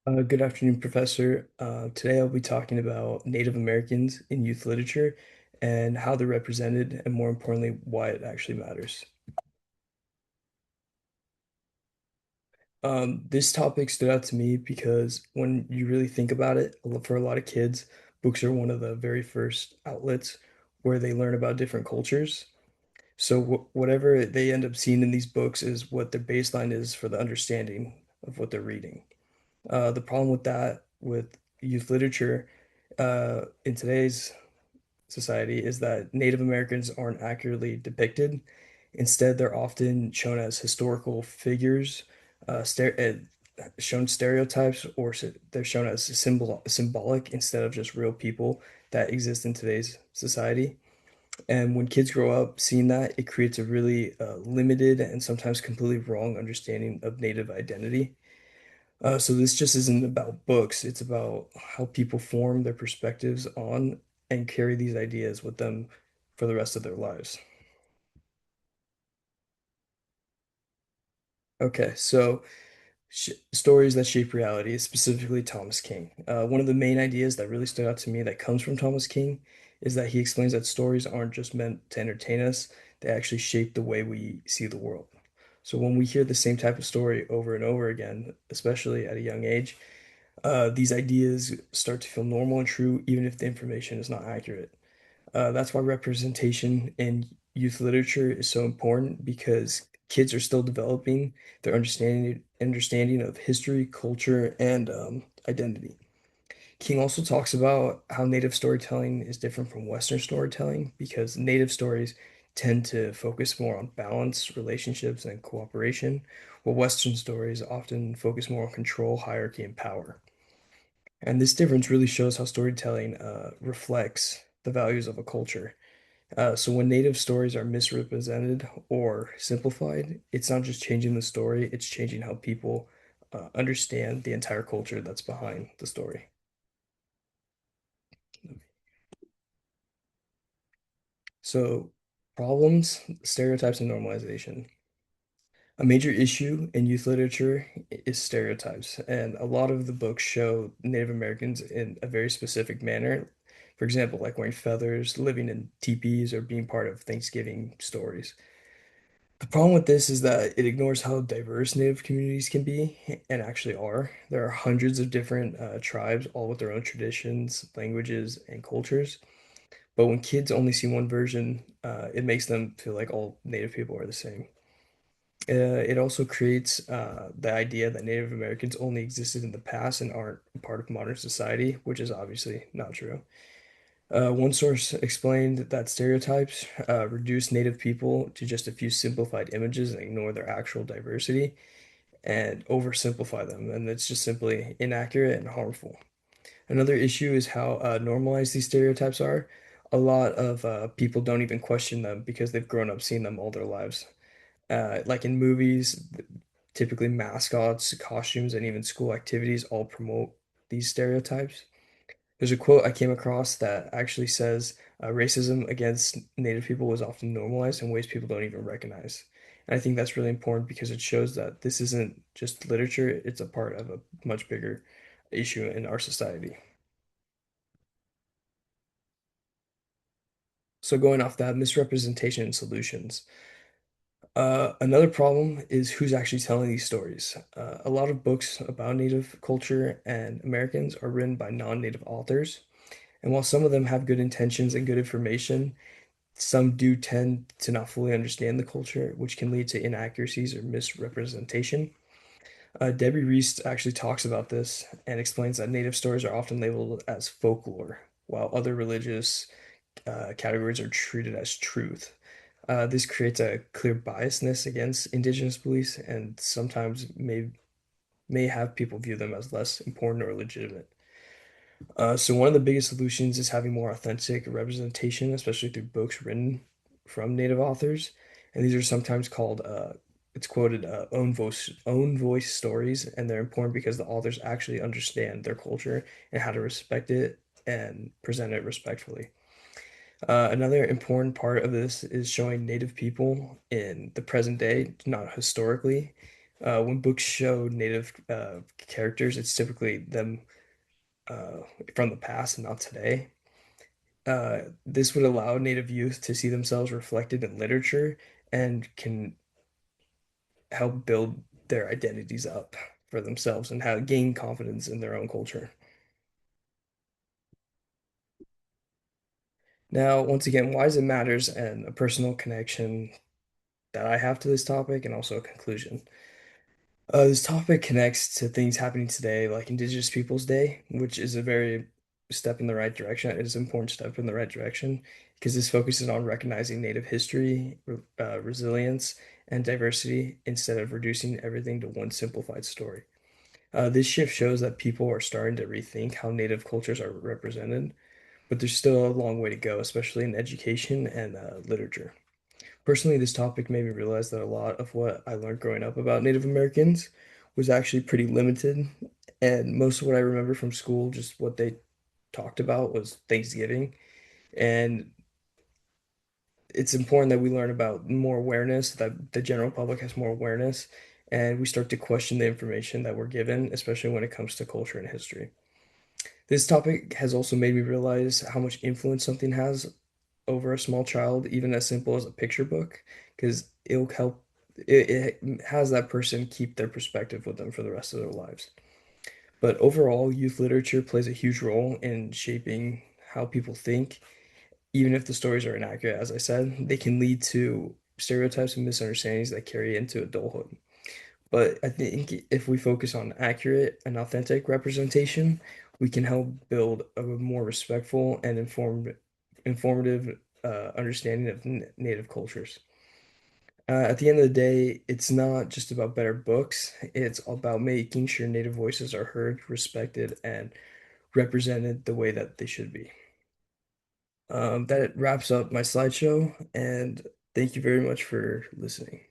Good afternoon, Professor. Today I'll be talking about Native Americans in youth literature and how they're represented, and more importantly, why it actually matters. This topic stood out to me because when you really think about it, for a lot of kids, books are one of the very first outlets where they learn about different cultures. So whatever they end up seeing in these books is what their baseline is for the understanding of what they're reading. The problem with that, with youth literature, in today's society, is that Native Americans aren't accurately depicted. Instead, they're often shown as historical figures, shown stereotypes, or they're shown as symbolic instead of just real people that exist in today's society. And when kids grow up seeing that, it creates a really limited and sometimes completely wrong understanding of Native identity. So this just isn't about books. It's about how people form their perspectives on and carry these ideas with them for the rest of their lives. Okay, so sh stories that shape reality, specifically Thomas King. One of the main ideas that really stood out to me that comes from Thomas King is that he explains that stories aren't just meant to entertain us, they actually shape the way we see the world. So when we hear the same type of story over and over again, especially at a young age, these ideas start to feel normal and true, even if the information is not accurate. That's why representation in youth literature is so important because kids are still developing their understanding of history, culture, and identity. King also talks about how Native storytelling is different from Western storytelling because Native stories tend to focus more on balance, relationships, and cooperation, while Western stories often focus more on control, hierarchy, and power. And this difference really shows how storytelling reflects the values of a culture. So when native stories are misrepresented or simplified, it's not just changing the story, it's changing how people understand the entire culture that's behind the story. So problems, stereotypes, and normalization. A major issue in youth literature is stereotypes, and a lot of the books show Native Americans in a very specific manner. For example, like wearing feathers, living in teepees, or being part of Thanksgiving stories. The problem with this is that it ignores how diverse Native communities can be and actually are. There are hundreds of different tribes, all with their own traditions, languages, and cultures. But when kids only see one version, it makes them feel like all Native people are the same. It also creates the idea that Native Americans only existed in the past and aren't a part of modern society, which is obviously not true. One source explained that stereotypes reduce Native people to just a few simplified images and ignore their actual diversity and oversimplify them, and it's just simply inaccurate and harmful. Another issue is how normalized these stereotypes are. A lot of people don't even question them because they've grown up seeing them all their lives. Like in movies, typically mascots, costumes, and even school activities all promote these stereotypes. There's a quote I came across that actually says racism against Native people was often normalized in ways people don't even recognize. And I think that's really important because it shows that this isn't just literature, it's a part of a much bigger issue in our society. So going off that, misrepresentation and solutions. Another problem is who's actually telling these stories. A lot of books about Native culture and Americans are written by non-Native authors. And while some of them have good intentions and good information, some do tend to not fully understand the culture, which can lead to inaccuracies or misrepresentation. Debbie Reese actually talks about this and explains that Native stories are often labeled as folklore, while other religious categories are treated as truth. This creates a clear biasness against indigenous beliefs and sometimes may have people view them as less important or legitimate. So one of the biggest solutions is having more authentic representation, especially through books written from Native authors. And these are sometimes called, it's quoted, own voice stories, and they're important because the authors actually understand their culture and how to respect it and present it respectfully. Another important part of this is showing Native people in the present day, not historically. When books show Native characters, it's typically them uh, from the past and not today. This would allow Native youth to see themselves reflected in literature and can help build their identities up for themselves and how gain confidence in their own culture. Now, once again, why does it matters and a personal connection that I have to this topic and also a conclusion. This topic connects to things happening today, like Indigenous Peoples Day, which is a very step in the right direction. It is an important step in the right direction because this focuses on recognizing Native history, resilience, and diversity instead of reducing everything to one simplified story. This shift shows that people are starting to rethink how Native cultures are represented, but there's still a long way to go, especially in education and literature. Personally, this topic made me realize that a lot of what I learned growing up about Native Americans was actually pretty limited. And most of what I remember from school, just what they talked about, was Thanksgiving. And it's important that we learn about more awareness, that the general public has more awareness, and we start to question the information that we're given, especially when it comes to culture and history. This topic has also made me realize how much influence something has over a small child, even as simple as a picture book, because it'll help. It has that person keep their perspective with them for the rest of their lives. But overall, youth literature plays a huge role in shaping how people think. Even if the stories are inaccurate, as I said, they can lead to stereotypes and misunderstandings that carry into adulthood. But I think if we focus on accurate and authentic representation, we can help build a more respectful and informative understanding of Native cultures. At the end of the day, it's not just about better books, it's about making sure Native voices are heard, respected, and represented the way that they should be. That wraps up my slideshow, and thank you very much for listening.